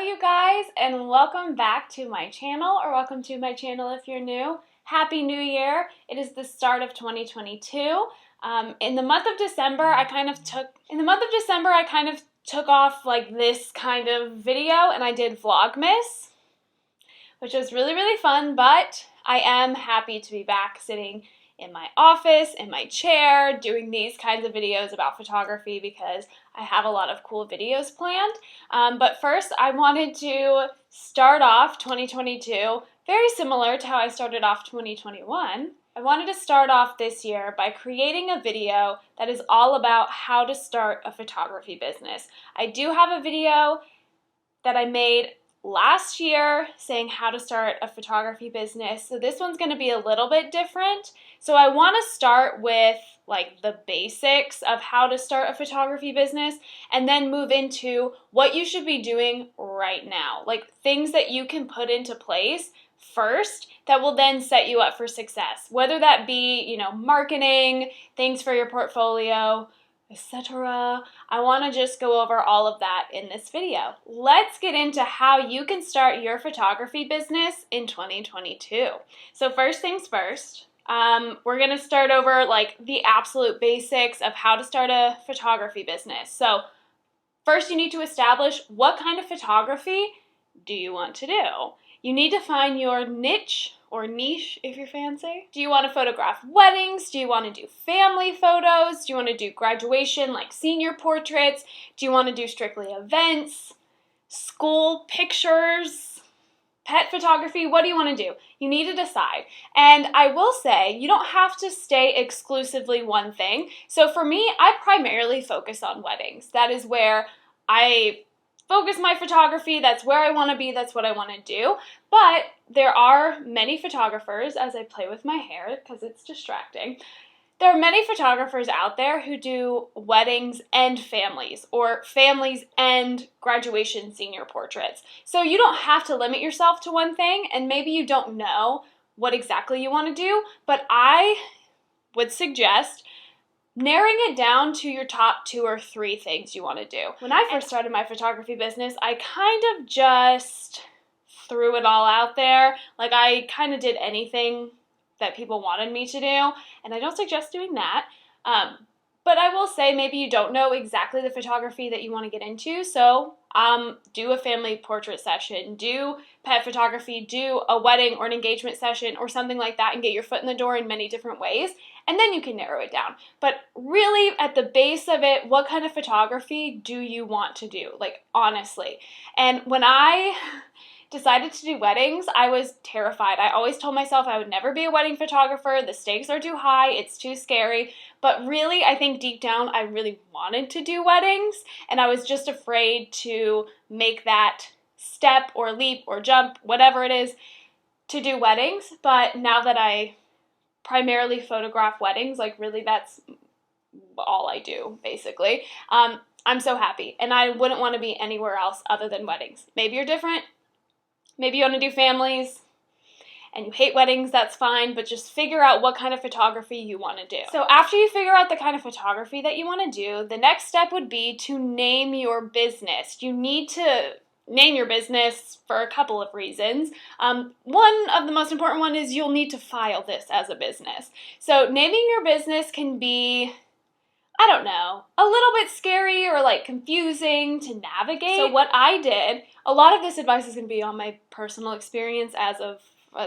you guys, and welcome back to my channel, or welcome to my channel if you're new. Happy New Year! It is the start of 2022. In the month of December, I kind of took off like this kind of video, and I did Vlogmas, which was really fun, but I am happy to be back sitting in my office, in my chair, doing these kinds of videos about photography because I have a lot of cool videos planned. But first, I wanted to start off 2022 very similar to how I started off 2021. I wanted to start off this year by creating a video that is all about how to start a photography business. I do have a video that I made last year saying how to start a photography business. So this one's going to be a little bit different. So I want to start with like the basics of how to start a photography business and then move into what you should be doing right now. Like things that you can put into place first that will then set you up for success. Whether that be, marketing, things for your portfolio, etc. I want to just go over all of that in this video. Let's get into how you can start your photography business in 2022. So first things first, we're going to start over like the absolute basics of how to start a photography business. So first you need to establish what kind of photography do you want to do. You need to find your niche or niche if you're fancy. Do you want to photograph weddings? Do you want to do family photos? Do you want to do graduation like senior portraits? Do you want to do strictly events, school pictures, pet photography? What do you want to do? You need to decide. And I will say you don't have to stay exclusively one thing. So for me, I primarily focus on weddings. That is where I focus my photography. That's where I want to be. That's what I want to do. But there are many photographers, as I play with my hair because it's distracting, there are many photographers out there who do weddings and families, or families and graduation senior portraits. So you don't have to limit yourself to one thing, and maybe you don't know what exactly you want to do, but I would suggest narrowing it down to your top 2 or 3 things you want to do. When I first started my photography business, I kind of just threw it all out there. Like I kind of did anything that people wanted me to do, and I don't suggest doing that. But I will say maybe you don't know exactly the photography that you want to get into, so do a family portrait session, do pet photography, do a wedding or an engagement session or something like that and get your foot in the door in many different ways, and then you can narrow it down. But really, at the base of it, what kind of photography do you want to do? Like, honestly. And when I decided to do weddings, I was terrified. I always told myself I would never be a wedding photographer. The stakes are too high. It's too scary. But really, I think deep down, I really wanted to do weddings, and I was just afraid to make that step or leap or jump, whatever it is, to do weddings. But now that I primarily photograph weddings, like really that's all I do, basically, I'm so happy, and I wouldn't want to be anywhere else other than weddings. Maybe you're different. Maybe you want to do families and you hate weddings, that's fine, but just figure out what kind of photography you want to do. So after you figure out the kind of photography that you want to do, the next step would be to name your business. You need to name your business for a couple of reasons. One of the most important one is you'll need to file this as a business. So naming your business can be, I don't know, a little bit scary or like confusing to navigate. So what I did, a lot of this advice is going to be on my personal experience as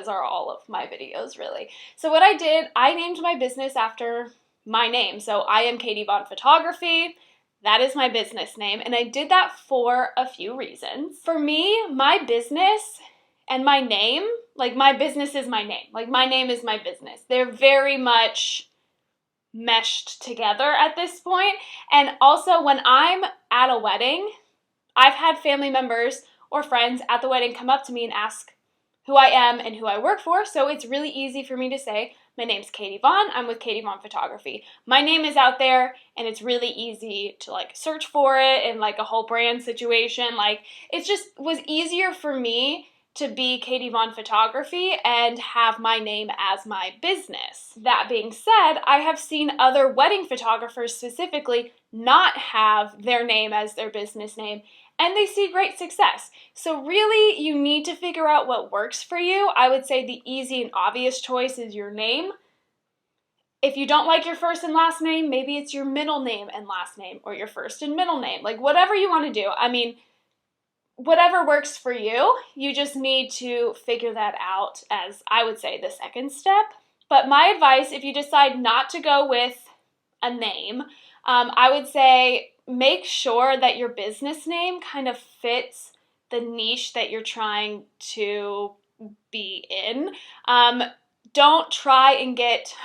are all of my videos really. So what I did, I named my business after my name. So I am Katie Vaughn Photography. That is my business name, and I did that for a few reasons. For me, my business and my name, like my business is my name. Like my name is my business. They're very much meshed together at this point. And also when I'm at a wedding, I've had family members or friends at the wedding come up to me and ask who I am and who I work for. So it's really easy for me to say, my name's Katie Vaughn, I'm with Katie Vaughn Photography. My name is out there, and it's really easy to like search for it in like a whole brand situation. Like it just was easier for me to be Katie Vaughn Photography and have my name as my business. That being said, I have seen other wedding photographers specifically not have their name as their business name and they see great success. So really, you need to figure out what works for you. I would say the easy and obvious choice is your name. If you don't like your first and last name, maybe it's your middle name and last name, or your first and middle name. Like, whatever you want to do. I mean, whatever works for you, you just need to figure that out as, I would say, the second step. But my advice, if you decide not to go with a name, I would say make sure that your business name kind of fits the niche that you're trying to be in. Don't try and get,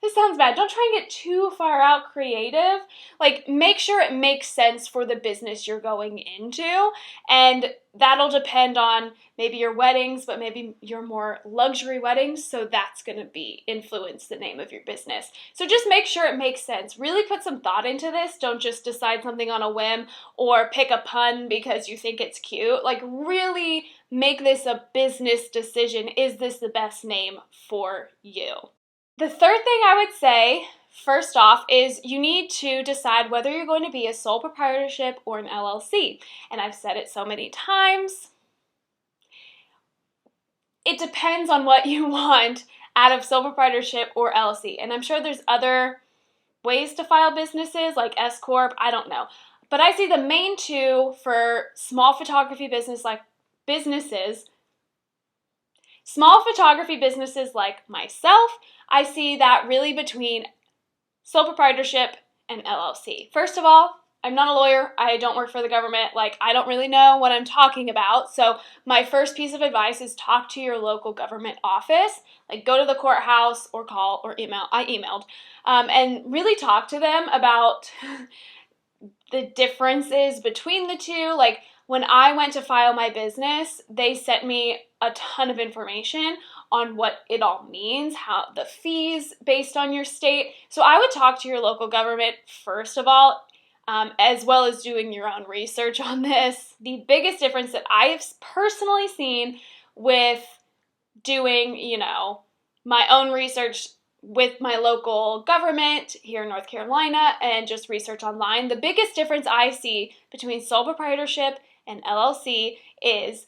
this sounds bad, don't try and get too far out creative. Like, make sure it makes sense for the business you're going into, and that'll depend on maybe your weddings, but maybe your more luxury weddings, so that's going to be influence the name of your business. So just make sure it makes sense. Really put some thought into this. Don't just decide something on a whim or pick a pun because you think it's cute. Like, really make this a business decision. Is this the best name for you? The third thing I would say, first off, is you need to decide whether you're going to be a sole proprietorship or an LLC. And I've said it so many times. It depends on what you want out of sole proprietorship or LLC. And I'm sure there's other ways to file businesses like S Corp, I don't know. But I see the main two for small photography businesses like myself, I see that really between sole proprietorship and LLC. First of all, I'm not a lawyer. I don't work for the government. Like, I don't really know what I'm talking about. So my first piece of advice is talk to your local government office. Like, go to the courthouse or call or email. I emailed. And really talk to them about the differences between the two. Like, when I went to file my business, they sent me a ton of information on what it all means, how the fees based on your state. So I would talk to your local government first of all, as well as doing your own research on this. The biggest difference that I have personally seen with doing, my own research with my local government here in North Carolina and just research online, the biggest difference I see between sole proprietorship and LLC is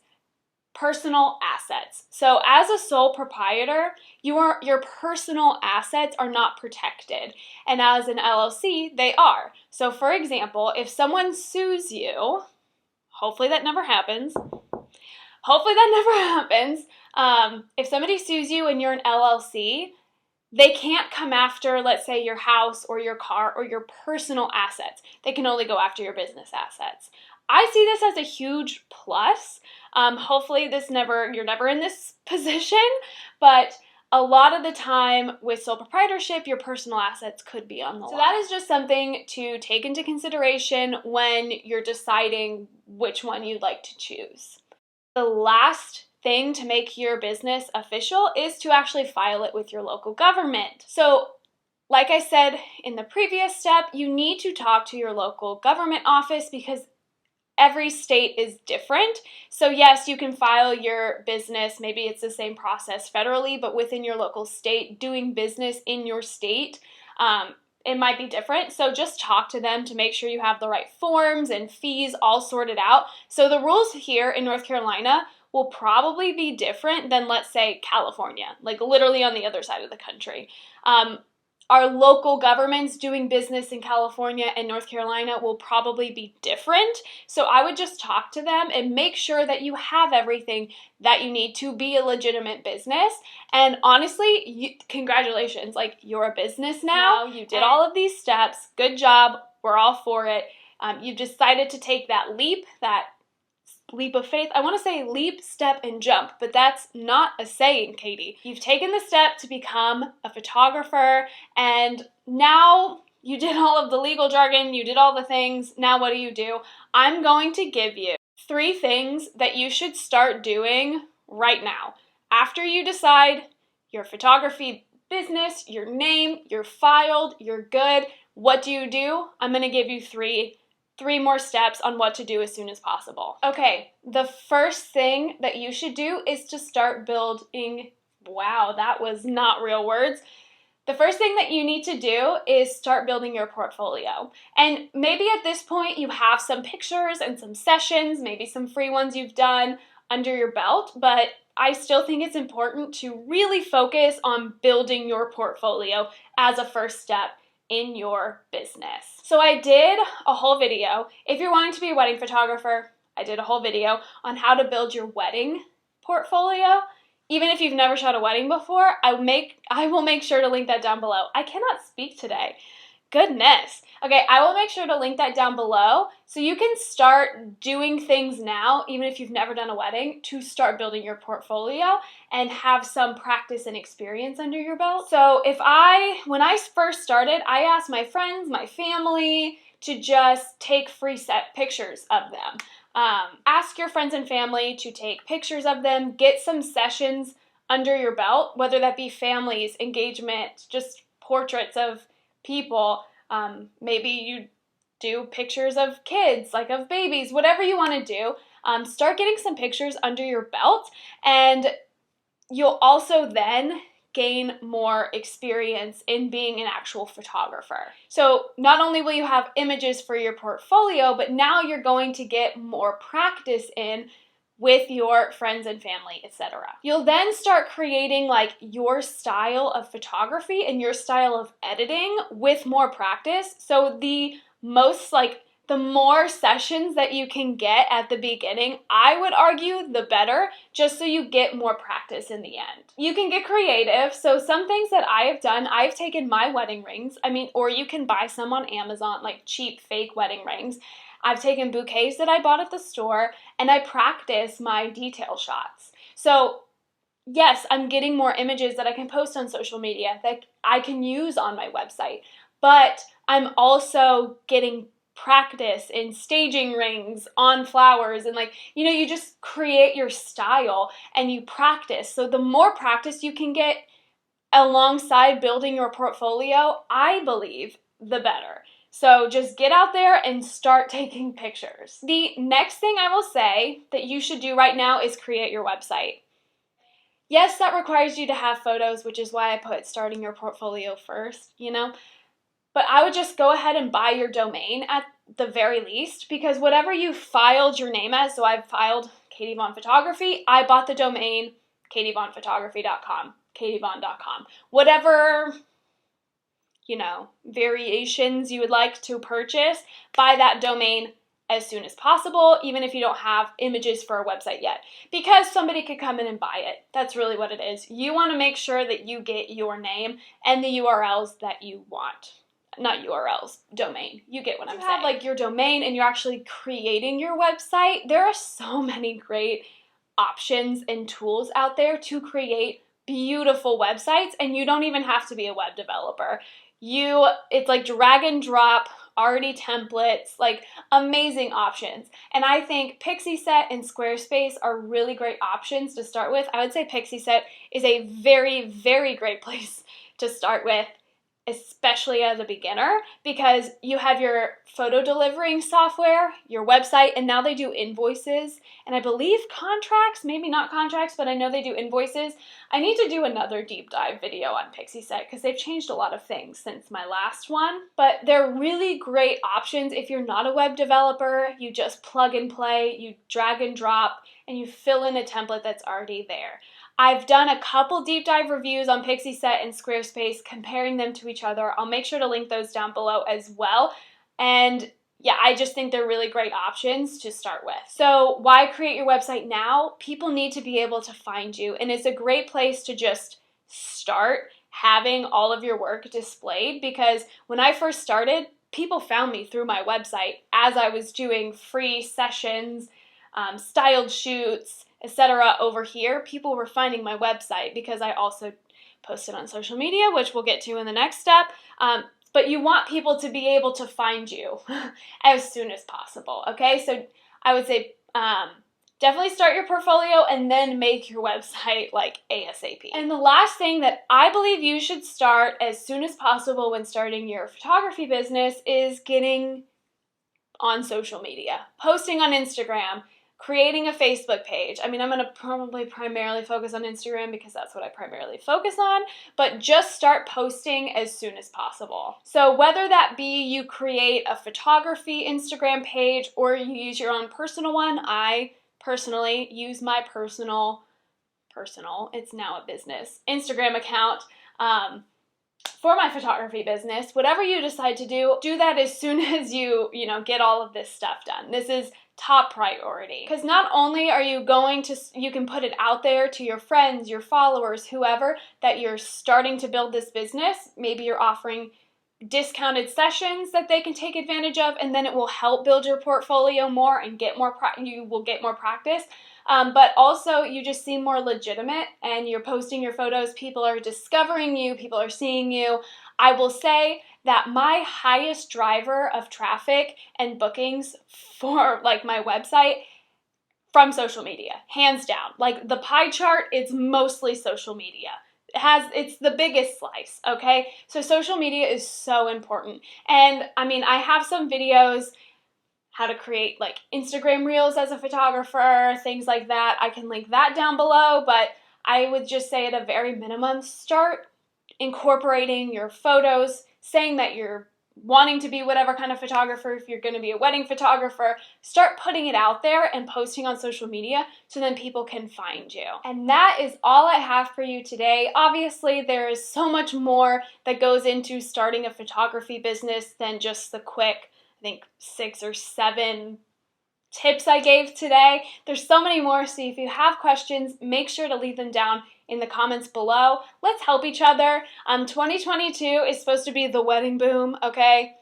personal assets. So as a sole proprietor, your personal assets are not protected. And as an LLC, they are. So for example, if someone sues you, hopefully that never happens. If somebody sues you and you're an LLC, they can't come after, let's say, your house or your car or your personal assets. They can only go after your business assets. I see this as a huge plus. Hopefully you're never in this position, but a lot of the time with sole proprietorship, your personal assets could be on the line. So that is just something to take into consideration when you're deciding which one you'd like to choose. The last thing to make your business official is to actually file it with your local government. So, like I said in the previous step, you need to talk to your local government office because every state is different. So yes, you can file your business, maybe it's the same process federally, but within your local state, doing business in your state, it might be different. So just talk to them to make sure you have the right forms and fees all sorted out. So the rules here in North Carolina will probably be different than, let's say, California, like literally on the other side of the country. Our local governments doing business in California and North Carolina will probably be different. So I would just talk to them and make sure that you have everything that you need to be a legitimate business. And honestly, congratulations, like, you're a business now. You did all of these steps. Good job. We're all for it. You've decided to take that leap of faith. I want to say leap, step, and jump, but that's not a saying, Katie. You've taken the step to become a photographer, and now you did all of the legal jargon, you did all the things. Now what do? I'm going to give you 3 things that you should start doing right now. After you decide your photography business, your name, you're filed, you're good, what do? I'm going to give you three more steps on what to do as soon as possible. Okay, the first thing that you should do is to start building, wow, that was not real words. The first thing that you need to do is start building your portfolio. And maybe at this point you have some pictures and some sessions, maybe some free ones you've done under your belt, but I still think it's important to really focus on building your portfolio as a first step in your business. So I did a whole video. If you're wanting to be a wedding photographer, I did a whole video on how to build your wedding portfolio. Even if you've never shot a wedding before, I will make sure to link that down below. I cannot speak today. Goodness. Okay, I will make sure to link that down below so you can start doing things now, even if you've never done a wedding, to start building your portfolio and have some practice and experience under your belt. So when I first started, I asked my friends, my family, to just take free set pictures of them. Ask your friends and family to take pictures of them, get some sessions under your belt, whether that be families, engagement, just portraits of people. Maybe you do pictures of kids, like of babies, whatever you want to do. Start getting some pictures under your belt, and you'll also then gain more experience in being an actual photographer. So not only will you have images for your portfolio, but now you're going to get more practice in with your friends and family, etc. You'll then start creating like your style of photography and your style of editing with more practice. So the more sessions that you can get at the beginning, I would argue the better, just so you get more practice in the end. You can get creative. So some things that I have done, I've taken my wedding rings, or you can buy some on Amazon, like cheap fake wedding rings. I've taken bouquets that I bought at the store, and I practice my detail shots. So yes, I'm getting more images that I can post on social media that I can use on my website, but I'm also getting practice in staging rings on flowers, and you just create your style and you practice. So the more practice you can get alongside building your portfolio, I believe, the better. So just get out there and start taking pictures. The next thing I will say that you should do right now is create your website. Yes, that requires you to have photos, which is why I put starting your portfolio first, But I would just go ahead and buy your domain at the very least, because whatever you filed your name as, so I've filed Katie Vaughn Photography, I bought the domain katievaughnphotography.com, katievaughn.com. Whatever variations you would like to purchase, buy that domain as soon as possible, even if you don't have images for a website yet, because somebody could come in and buy it. That's really what it is. You want to make sure that you get your name and the URLs that you want. Not URLs, domain. You get what I'm saying. Have your domain and you're actually creating your website, there are so many great options and tools out there to create beautiful websites, and you don't even have to be a web developer. It's like drag and drop, already templates, amazing options. And I think Pixieset and Squarespace are really great options to start with. I would say Pixieset is a very, very great place to start with, especially as a beginner, because you have your photo delivering software, your website, and now they do invoices, and I believe contracts, maybe not contracts, but I know they do invoices. I need to do another deep dive video on Pixieset because they've changed a lot of things since my last one, but they're really great options if you're not a web developer. You just plug and play, you drag and drop, and you fill in a template that's already there. I've done a couple deep dive reviews on Pixieset and Squarespace, comparing them to each other. I'll make sure to link those down below as well. And yeah, I just think they're really great options to start with. So why create your website now? People need to be able to find you, and it's a great place to just start having all of your work displayed, because when I first started, people found me through my website as I was doing free sessions, styled shoots, etc. Over here. People were finding my website because I also posted on social media, which we'll get to in the next step. But you want people to be able to find you as soon as possible, okay? So I would say definitely start your portfolio and then make your website ASAP. And the last thing that I believe you should start as soon as possible when starting your photography business is getting on social media, posting on Instagram, creating a Facebook page. I mean, I'm going to probably primarily focus on Instagram because that's what I primarily focus on, but just start posting as soon as possible. So whether that be you create a photography Instagram page or you use your own personal one, I personally use my personal, it's now a business, Instagram account for my photography business. Whatever you decide to do that as soon as you get all of this stuff done. This is top priority. Because not only are you you can put it out there to your friends, your followers, whoever, that you're starting to build this business. Maybe you're offering discounted sessions that they can take advantage of, and then it will help build your portfolio more and you will get more practice. But also you just seem more legitimate and you're posting your photos. People are discovering you. People are seeing you. I will say that my highest driver of traffic and bookings for like my website from social media, hands down. Like the pie chart, it's mostly social media. It's the biggest slice, okay? So social media is so important. And I mean, I have some videos how to create like Instagram reels as a photographer, things like that. I can link that down below, but I would just say at a very minimum, start incorporating your photos, saying that you're wanting to be whatever kind of photographer. If you're going to be a wedding photographer, start putting it out there and posting on social media so then people can find you. And that is all I have for you today. Obviously, there is so much more that goes into starting a photography business than just the quick, I think 6 or 7 tips I gave today. There's so many more, so if you have questions, make sure to leave them down in the comments below. Let's help each other. 2022 is supposed to be the wedding boom, okay?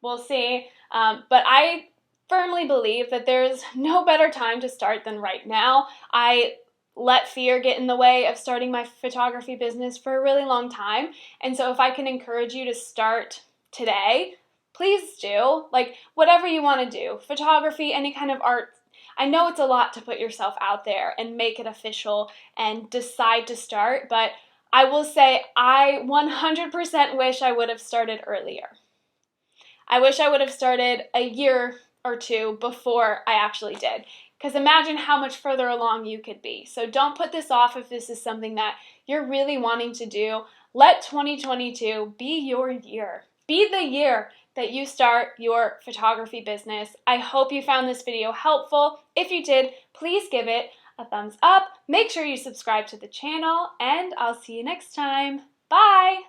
We'll see. But I firmly believe that there's no better time to start than right now. I let fear get in the way of starting my photography business for a really long time. And so if I can encourage you to start today, please do. Like whatever you want to do, photography, any kind of art. I know it's a lot to put yourself out there and make it official and decide to start, but I will say I 100% wish I would have started earlier. I wish I would have started a year or 2 before I actually did. Because imagine how much further along you could be. So don't put this off if this is something that you're really wanting to do. Let 2022 be your year. Be the year that you start your photography business. I hope you found this video helpful. If you did, please give it a thumbs up. Make sure you subscribe to the channel, and I'll see you next time. Bye!